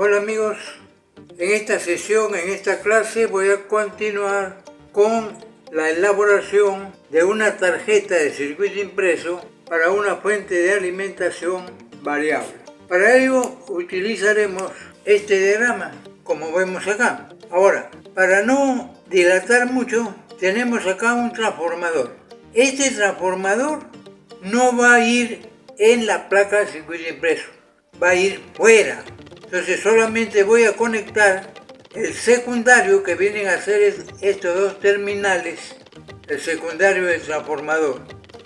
Hola amigos, en esta sesión, en esta clase voy a continuar con la elaboración de una tarjeta de circuito impreso para una fuente de alimentación variable. Para ello utilizaremos este diagrama, como vemos acá. Ahora, para no dilatar mucho, tenemos acá un transformador. Este transformador no va a ir en la placa de circuito impreso, va a ir fuera. Entonces solamente voy a conectar el secundario, que vienen a ser estos dos terminales, el secundario del transformador.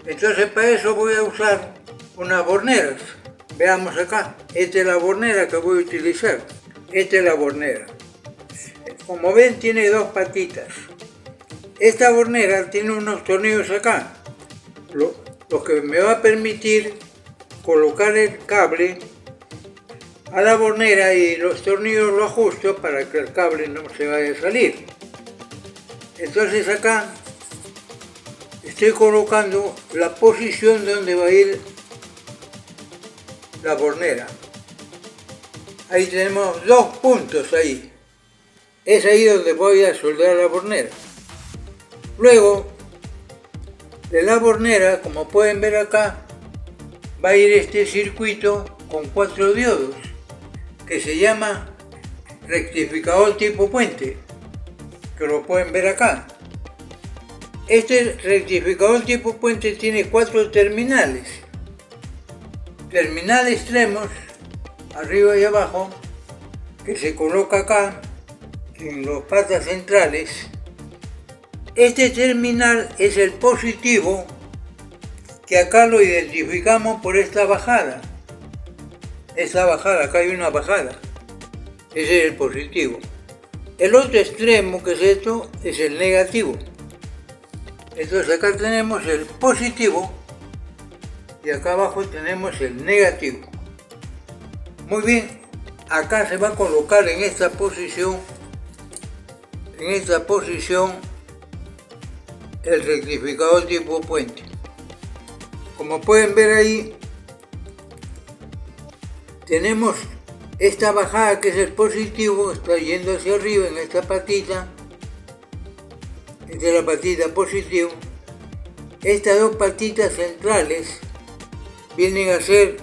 Entonces para eso voy a usar unas borneras. Veamos acá, esta es la bornera que voy a utilizar. Esta es la bornera. Como ven, tiene dos patitas. Esta bornera tiene unos tornillos acá, lo que me va a permitir colocar el cable a la bornera, y los tornillos los ajusto para que el cable no se vaya a salir. Entonces acá estoy colocando la posición donde va a ir la bornera. Ahí tenemos dos puntos ahí. Es ahí donde voy a soldar la bornera. Luego de la bornera, como pueden ver acá, va a ir este circuito con 4 diodos que se llama rectificador tipo puente, que lo pueden ver acá. Este rectificador tipo puente tiene 4 terminales. Terminal extremos, arriba y abajo, que se coloca acá en las patas centrales. Este terminal es el positivo, que acá lo identificamos por esta bajada. Esa bajada, acá hay una bajada. Ese es el positivo. El otro extremo, que es esto, es el negativo. Entonces acá tenemos el positivo y acá abajo tenemos el negativo. Muy bien, acá se va a colocar en esta posición el rectificador tipo puente. Como pueden ver ahí, tenemos esta bajada, que es el positivo, está yendo hacia arriba en esta patita. Esta es la patita positiva. Estas dos patitas centrales vienen a ser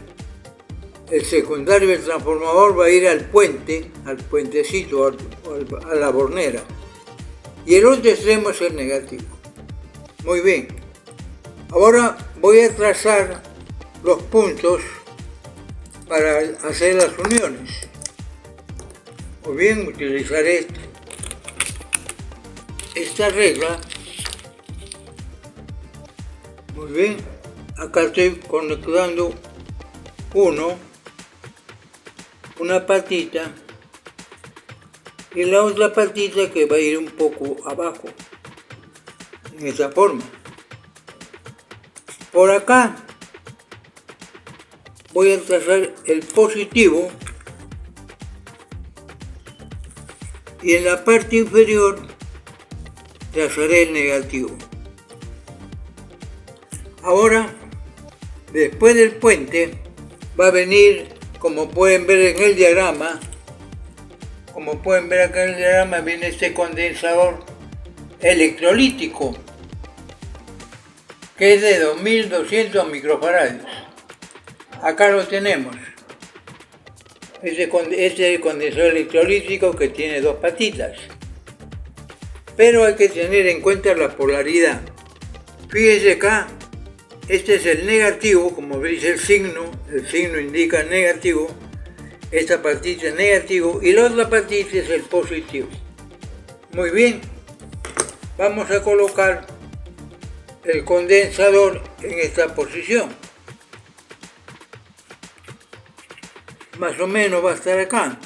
el secundario del transformador, va a ir al puente, al puentecito, a la bornera. Y el otro extremo es el negativo. Muy bien. Ahora voy a trazar los puntos para hacer las uniones. O bien utilizar esta regla. Muy bien. Acá estoy conectando una patita, y la otra patita que va a ir un poco abajo, en esa forma. Por acá voy a trazar el positivo, y en la parte inferior trazaré el negativo. Ahora, después del puente, va a venir, como pueden ver en el diagrama, viene este condensador electrolítico, que es de 2200 microfaradios. Acá lo tenemos. Este es el condensador electrolítico, que tiene dos patitas. Pero hay que tener en cuenta la polaridad. Fíjense acá, este es el negativo, como veis el signo indica negativo. Esta patita es negativo y la otra patita es el positivo. Muy bien, vamos a colocar el condensador en esta posición. Más o menos va a estar acá.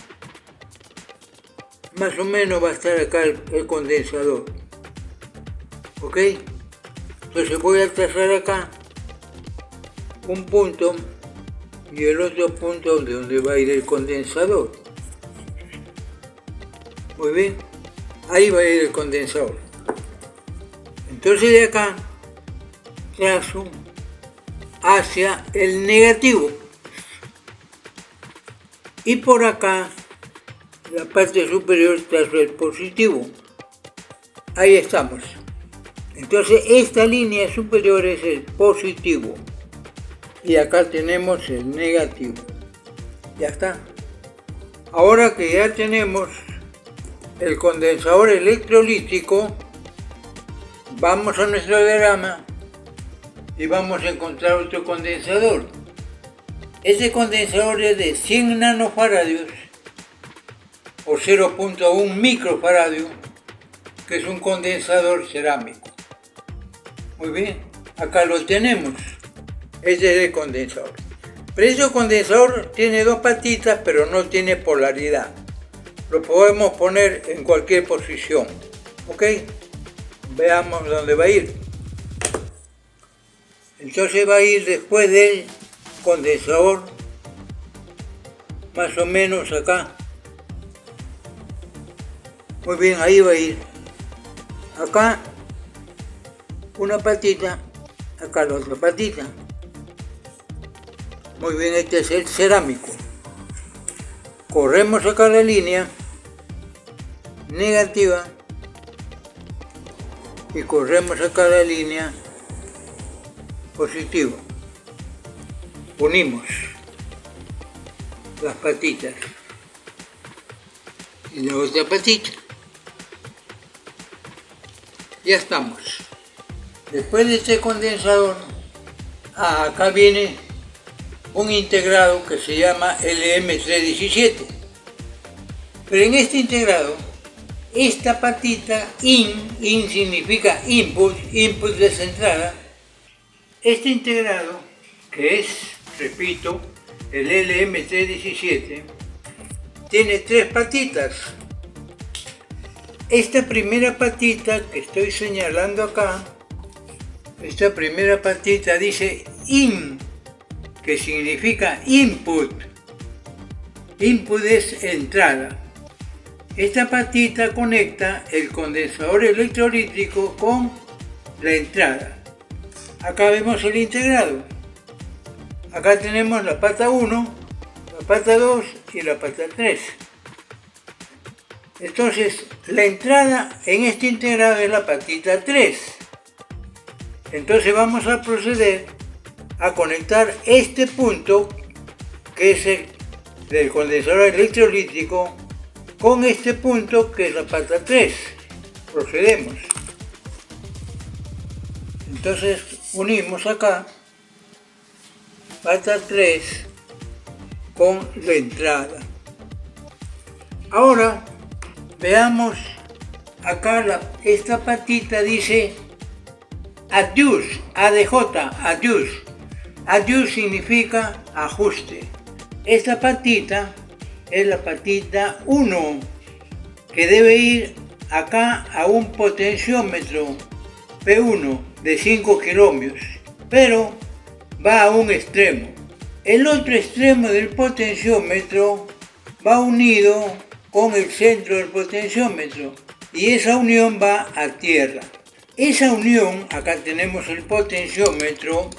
El condensador. ¿Ok? Entonces voy a trazar acá un punto y el otro punto de donde va a ir el condensador. Muy bien, ahí va a ir el condensador. Entonces de acá trazo hacia el negativo, y por acá la parte superior trazo el positivo. Ahí estamos. Entonces esta línea superior es el positivo. Y acá tenemos el negativo. Ya está. Ahora que ya tenemos el condensador electrolítico, vamos a nuestro diagrama y vamos a encontrar otro condensador. Este condensador es de 100 nanofaradios o 0.1 microfaradio, que es un condensador cerámico. Muy bien, acá lo tenemos. Este es el condensador. Pero este condensador tiene dos patitas, pero no tiene polaridad. Lo podemos poner en cualquier posición. ¿Ok? Veamos dónde va a ir. Entonces va a ir después del condensador, más o menos acá. Muy bien, ahí va a ir. Acá una patita, acá la otra patita. Muy bien, este es el cerámico. Corremos acá la línea negativa y corremos acá la línea positiva. Unimos las patitas y la otra patita. Ya estamos. Después de este condensador, acá viene un integrado que se llama LM317. Pero en este integrado, esta patita in significa input es entrada. Este integrado, que es, repito, el LM317, tiene tres patitas. Esta primera patita que estoy señalando acá, esta primera patita dice in, que significa input. Input es entrada. Esta patita conecta el condensador electrolítico con la entrada. Acá vemos el integrado. Acá tenemos la pata 1, la pata 2 y la pata 3. Entonces, la entrada en este integrado es la patita 3. Entonces vamos a proceder a conectar este punto, que es el del condensador electrolítico, con este punto, que es la pata 3. Procedemos. Entonces unimos acá pata 3 con la entrada. Ahora veamos acá esta patita dice adjust, ADJ, adjust. Adjust significa ajuste. Esta patita es la patita 1, que debe ir acá a un potenciómetro P1 de 5 kiloohmios, pero va a un extremo. El otro extremo del potenciómetro va unido con el centro del potenciómetro y esa unión va a tierra. Esa unión, acá tenemos el potenciómetro,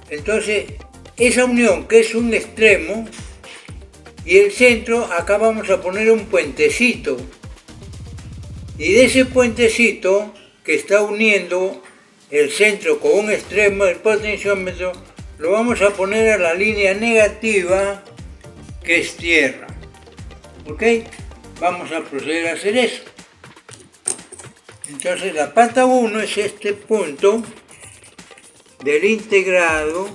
entonces esa unión, que es un extremo, y el centro, acá vamos a poner un puentecito, y de ese puentecito que está uniendo el centro con un extremo del potenciómetro, lo vamos a poner a la línea negativa, que es tierra. ¿Ok? Vamos a proceder a hacer eso. Entonces la pata 1 es este punto del integrado.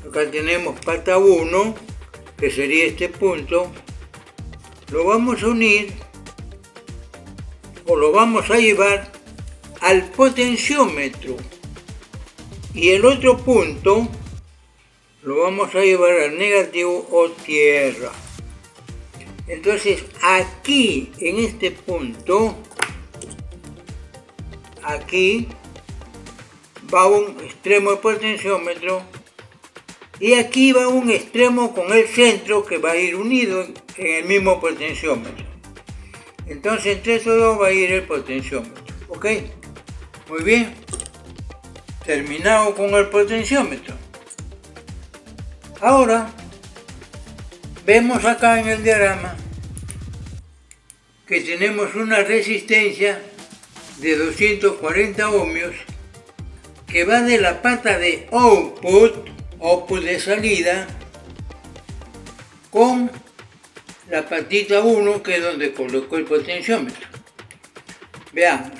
Acá tenemos pata 1, que sería este punto. Lo vamos a unir o lo vamos a llevar al potenciómetro. Y el otro punto lo vamos a llevar al negativo o tierra. Entonces aquí, en este punto, aquí va un extremo del potenciómetro y aquí va un extremo con el centro que va a ir unido en el mismo potenciómetro. Entonces entre estos dos va a ir el potenciómetro. ¿Ok? Muy bien. Terminado con el potenciómetro. Ahora Vemos acá en el diagrama que tenemos una resistencia de 240 ohmios que va de la pata de output de salida, con la patita 1, que es donde colocó el potenciómetro. Veamos.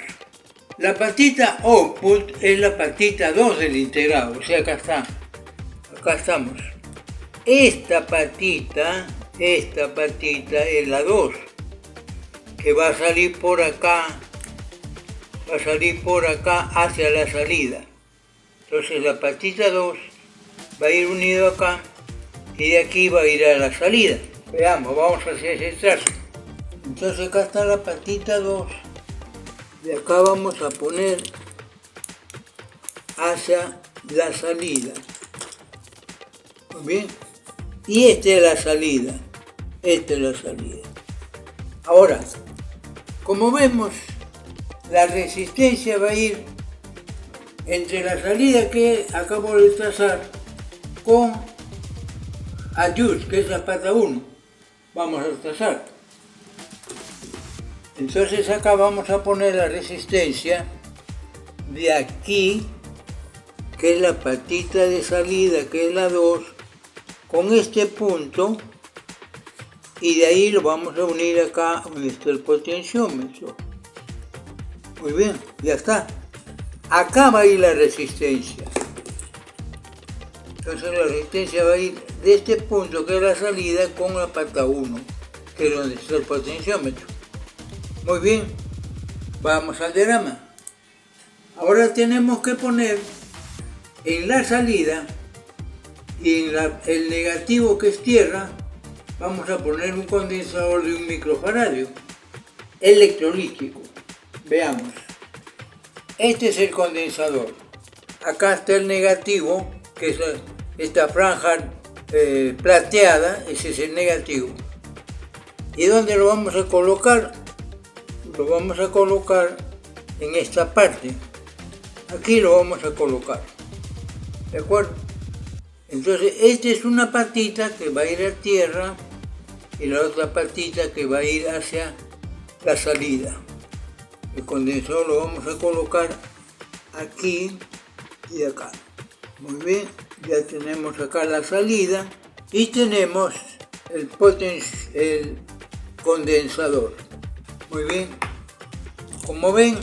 La patita output es la patita 2 del integrado, o sea, acá estamos. Esta patita es la 2, que va a salir por acá hacia la salida. Entonces la patita 2 va a ir unido acá y de aquí va a ir a la salida. Veamos, vamos hacia ese trazo. Entonces acá está la patita 2 y acá vamos a poner hacia la salida. Muy bien. Y esta es la salida. Ahora, como vemos, la resistencia va a ir entre la salida que acabo de trazar con adjust, que es la pata 1. Vamos a trazar. Entonces acá vamos a poner la resistencia de aquí, que es la patita de salida, que es la 2, con este punto, y de ahí lo vamos a unir acá donde está el potenciómetro. Muy bien, ya está. Acá va a ir la resistencia. Entonces la resistencia va a ir de este punto, que es la salida, con la pata 1, que es donde está el potenciómetro. Muy bien, vamos al diagrama. Ahora tenemos que poner en la salida y en el negativo, que es tierra, vamos a poner un condensador de 1 microfaradio electrolítico. Veamos. Este es el condensador. Acá está el negativo, que es esta franja plateada, ese es el negativo. ¿Y dónde lo vamos a colocar? Lo vamos a colocar en esta parte. Aquí lo vamos a colocar. ¿De acuerdo? Entonces, esta es una patita que va a ir a tierra y la otra patita que va a ir hacia la salida. El condensador lo vamos a colocar aquí y acá. Muy bien, ya tenemos acá la salida y tenemos el condensador. Muy bien, como ven,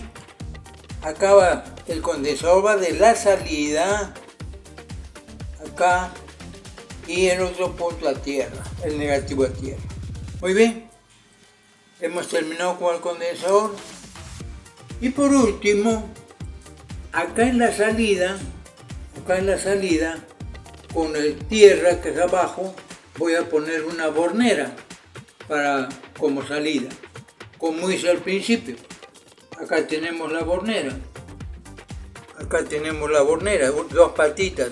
acá va, el condensador va de la salida acá y el otro punto a tierra, el negativo a tierra. Muy bien, hemos terminado con el condensador. Y por último, acá en la salida, con el tierra que es abajo, voy a poner una bornera como salida, como hice al principio. Acá tenemos la bornera, dos patitas,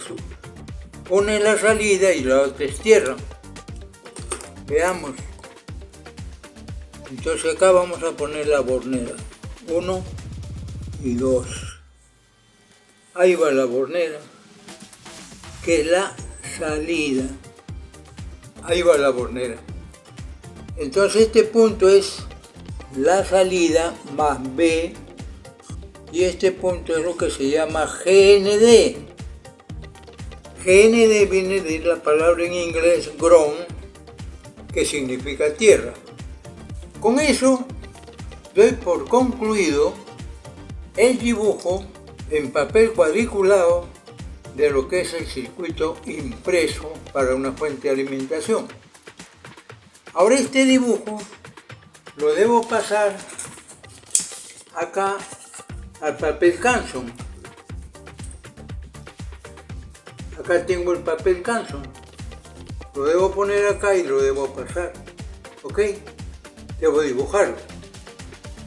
una es la salida y la otra es tierra. Veamos. Entonces acá vamos a poner la bornera, 1 y 2. Ahí va la bornera, que es la salida. Ahí va la bornera. Entonces este punto es la salida más B, y este punto es lo que se llama GND. GND viene de la palabra en inglés ground, que significa tierra. Con eso doy por concluido el dibujo en papel cuadriculado de lo que es el circuito impreso para una fuente de alimentación. Ahora este dibujo lo debo pasar acá al papel Canson. Acá tengo el papel Canson. Lo debo poner acá y lo debo pasar. ¿Ok? Debo dibujarlo.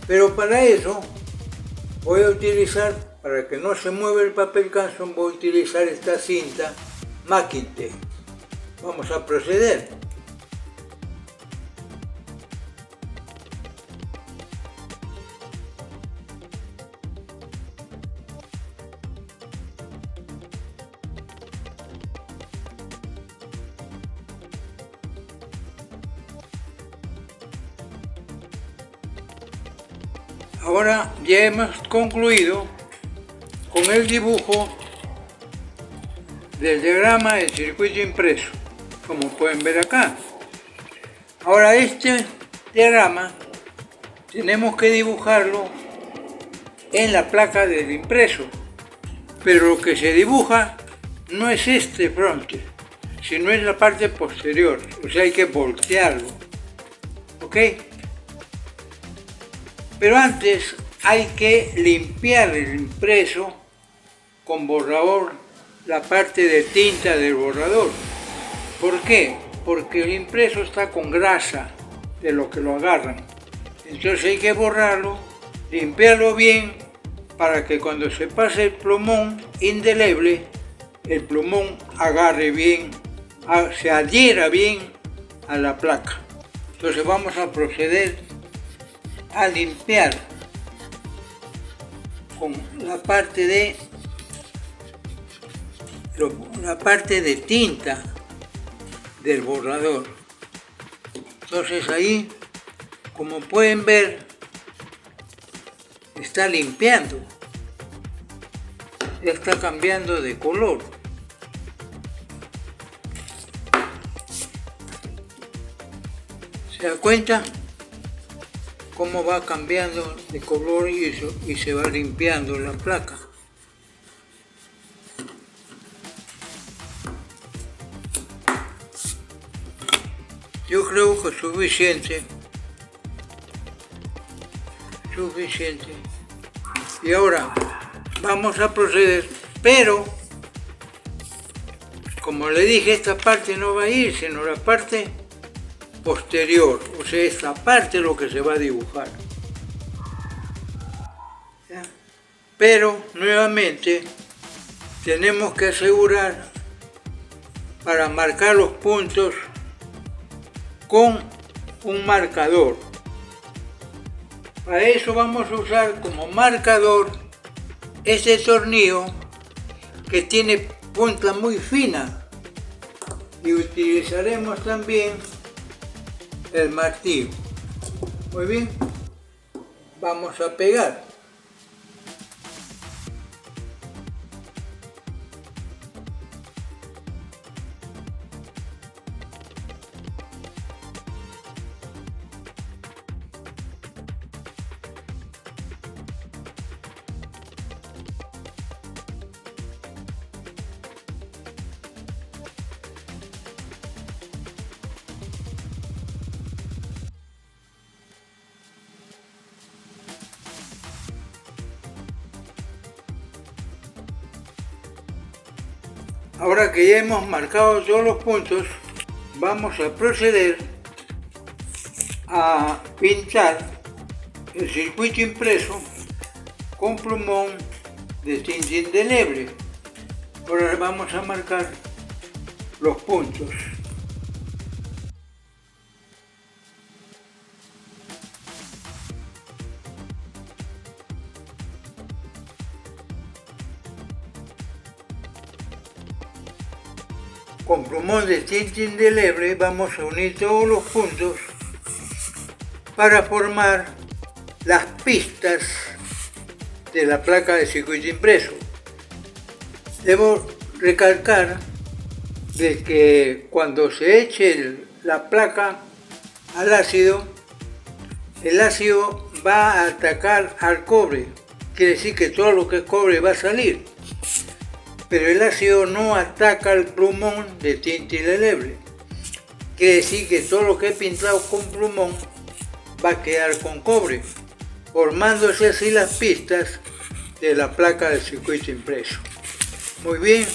Pero para eso voy a utilizar, para que no se mueva el papel Canson, voy a utilizar esta cinta Masking Tape. Vamos a proceder. Ahora ya hemos concluido con el dibujo del diagrama del circuito impreso, como pueden ver acá. Ahora este diagrama tenemos que dibujarlo en la placa del impreso, pero lo que se dibuja no es este fronte, sino es la parte posterior, o sea, hay que voltearlo, ¿ok? Pero antes hay que limpiar el impreso con borrador, la parte de tinta del borrador. ¿Por qué? Porque el impreso está con grasa de lo que lo agarran. Entonces hay que borrarlo, limpiarlo bien, para que cuando se pase el plumón indeleble, el plumón agarre bien, se adhiera bien a la placa. Entonces vamos a proceder a limpiar con la parte de tinta del borrador. Entonces ahí, como pueden ver, está limpiando, ya está cambiando de color. ¿Se da cuenta cómo va cambiando de color y se va limpiando la placa? Yo creo que es suficiente. Y ahora vamos a proceder, pero como le dije, esta parte no va a ir, sino la parte posterior, o sea, esta parte es lo que se va a dibujar. ¿Ya? Pero nuevamente tenemos que asegurar para marcar los puntos con un marcador. Para eso vamos a usar como marcador este tornillo que tiene punta muy fina, y utilizaremos también el martillo. Muy bien, vamos a pegar. Ahora que ya hemos marcado todos los puntos, vamos a proceder a pintar el circuito impreso con plumón de tinta indeleble. Ahora vamos a marcar los puntos. Con plumón de tinta indeleble vamos a unir todos los puntos para formar las pistas de la placa de circuito impreso. Debo recalcar de que cuando se eche la placa al ácido, el ácido va a atacar al cobre, quiere decir que todo lo que es cobre va a salir. Pero el ácido no ataca el plumón de tinta indeleble. Quiere decir que todo lo que he pintado con plumón va a quedar con cobre, formándose así las pistas de la placa del circuito impreso. Muy bien,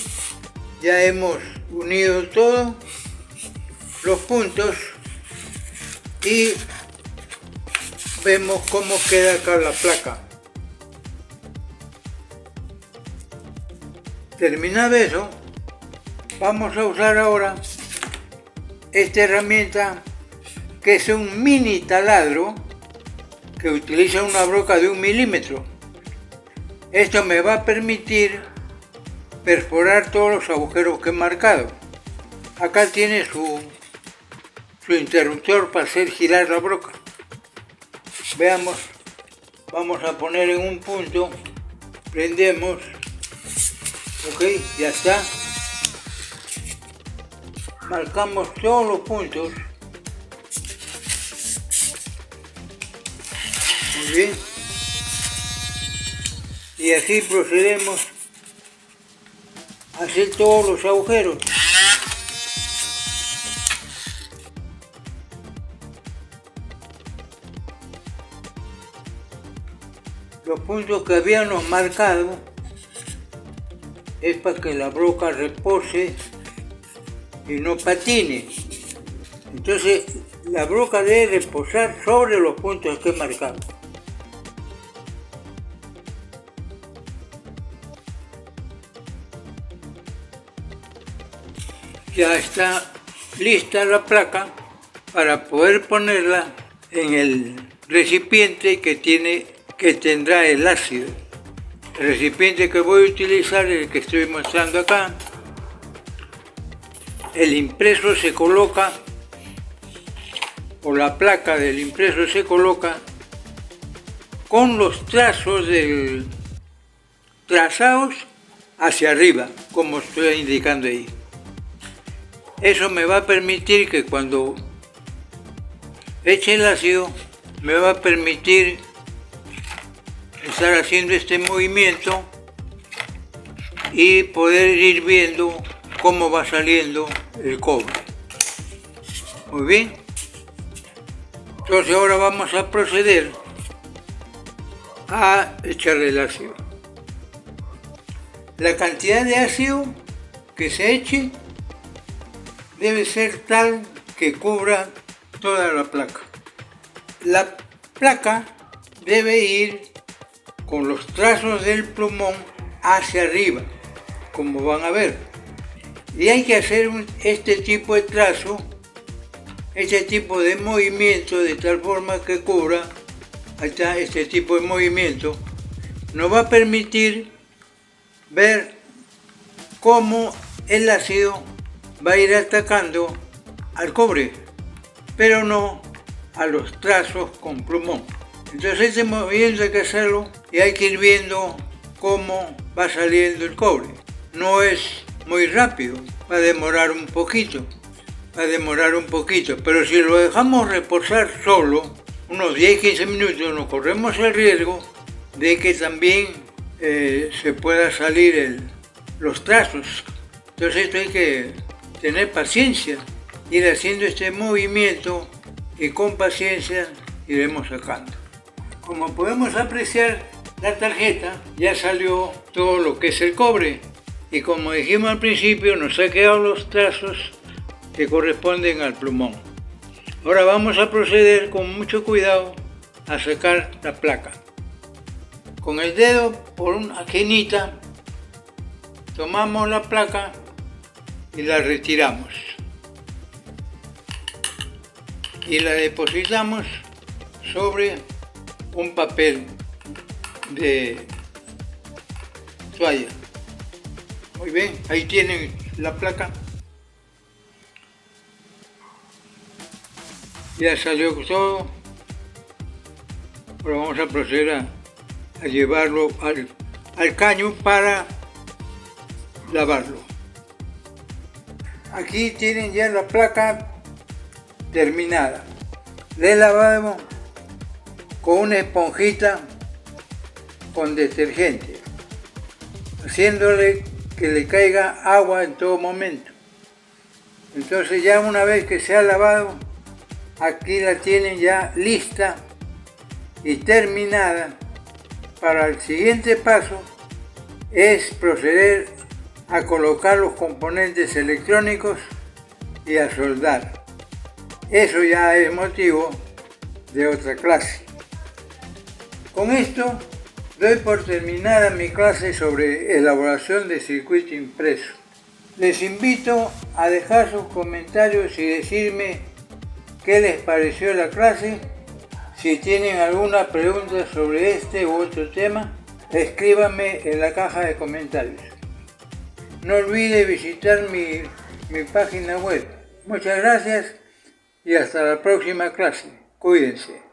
ya hemos unido todos los puntos y vemos cómo queda acá la placa. Terminado eso, vamos a usar ahora esta herramienta que es un mini taladro que utiliza una broca de 1 milímetro. Esto me va a permitir perforar todos los agujeros que he marcado. Acá tiene su interruptor para hacer girar la broca. Veamos vamos a poner en un punto, prendemos, ok, ya está. Marcamos todos los puntos. Muy bien. Y así procedemos a hacer todos los agujeros. Los puntos que habíamos marcado es para que la broca repose y no patine. Entonces la broca debe reposar sobre los puntos que he marcado. Ya está lista la placa para poder ponerla en el recipiente que tendrá el ácido. El recipiente que voy a utilizar es el que estoy mostrando acá. El impreso se coloca, o la placa del impreso se coloca con los trazos trazados hacia arriba, como estoy indicando ahí. Eso me va a permitir que cuando eche el ácido, me va a permitir estar haciendo este movimiento y poder ir viendo cómo va saliendo el cobre. Muy bien. Entonces ahora vamos a proceder a echarle el ácido. La cantidad de ácido que se eche debe ser tal que cubra toda la placa. La placa debe ir con los trazos del plumón hacia arriba, como van a ver. Y hay que hacer este tipo de trazo, este tipo de movimiento de tal forma que cubra. Hasta este tipo de movimiento nos va a permitir ver cómo el ácido va a ir atacando al cobre, pero no a los trazos con plumón. Entonces este movimiento hay que hacerlo y hay que ir viendo cómo va saliendo el cobre. No es muy rápido, va a demorar un poquito, pero si lo dejamos reposar solo unos 10-15 minutos, nos corremos el riesgo de que también se pueda salir los trazos. Entonces esto hay que tener paciencia, ir haciendo este movimiento y con paciencia iremos sacando. Como podemos apreciar, la tarjeta ya salió todo lo que es el cobre y como dijimos al principio, nos ha quedado los trazos que corresponden al plumón. Ahora vamos a proceder con mucho cuidado a sacar la placa. Con el dedo por una esquinita tomamos la placa y la retiramos y la depositamos sobre un papel de toalla. Muy bien, ahí tienen la placa. Ya salió todo. Ahora vamos a proceder a llevarlo al caño para lavarlo. Aquí tienen ya la placa terminada. Le lavamos con una esponjita con detergente, haciéndole que le caiga agua en todo momento. Entonces ya una vez que se ha lavado, aquí la tienen ya lista y terminada. Para el siguiente paso es proceder a colocar los componentes electrónicos y a soldar. Eso ya es motivo de otra clase. Con esto doy por terminada mi clase sobre elaboración de circuito impreso. Les invito a dejar sus comentarios y decirme qué les pareció la clase. Si tienen alguna pregunta sobre este u otro tema, escríbanme en la caja de comentarios. No olvide visitar mi página web. Muchas gracias y hasta la próxima clase. Cuídense.